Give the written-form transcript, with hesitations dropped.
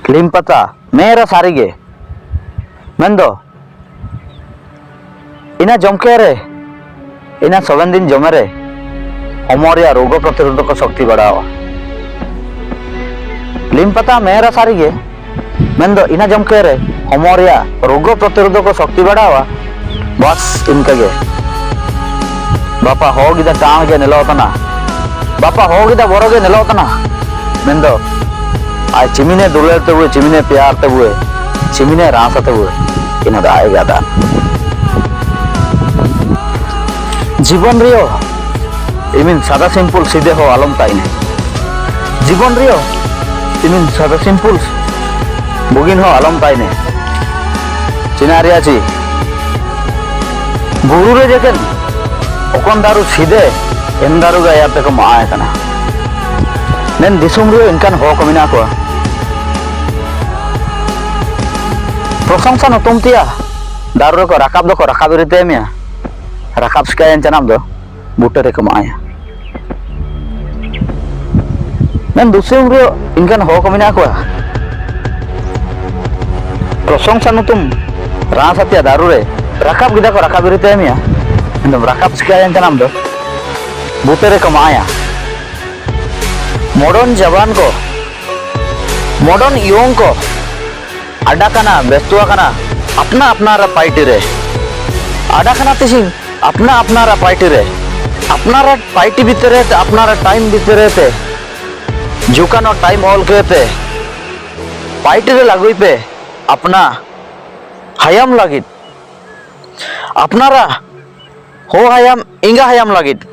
Limpata, Mera Sarige, Mendo, Ina Jomkere, Ina Sovendin Jomere, Homoria Rogo Proteruko Sokti Badawa. Limpata, Mera Sarige, Mendo, Ina Jomkere, Homoria Rogo Proteruko Sokti Badawa, Bas Inkage. Bapa Hogida Tang and Elotana, Bapa Hogida Borogan Elotana, Mendo. I chimine dulete हुए चिमिने प्यारते हुए चिमिने रासते हुए इन दाए गया था जीवन रियो इमिन सादा simple सीधे हो आलम ताइने जीवन रियो इमिन सादा सिंपल बुगिन हो आलम ताइने चिनारिया ची बुरु रे जकन ओकन दारू सीधे इन दारू का यार तक माए कना नेन दिसुम रियो इनकान हो कमिना को प्रशंसा नतुम तिया दारू को राकाब रिते मिया राकाब स्कायन चनाम दो बूटे रे कमाया नेन दिसुम रियो इनकान हो कमिना को प्रशंसा नतुम रासतिया दारू रे राकाब गिदा को राकाब रिते मिया इंदम राकाब स्कायन चनाम दो बूटे रे कमाया मॉडर्न जवान को मॉडर्न युवक को आडा कना बेस्तुआ कना अपना अपना पार्टी रे आडा कना तिसिंग अपना अपना पार्टी रे अपना पार्टी भीतर रे अपना टाइम भीतर रे जुकानो टाइम ऑल करते पार्टी रे लागुई पे अपना हयाम लागित अपना हो हयाम इंगा हयाम लागित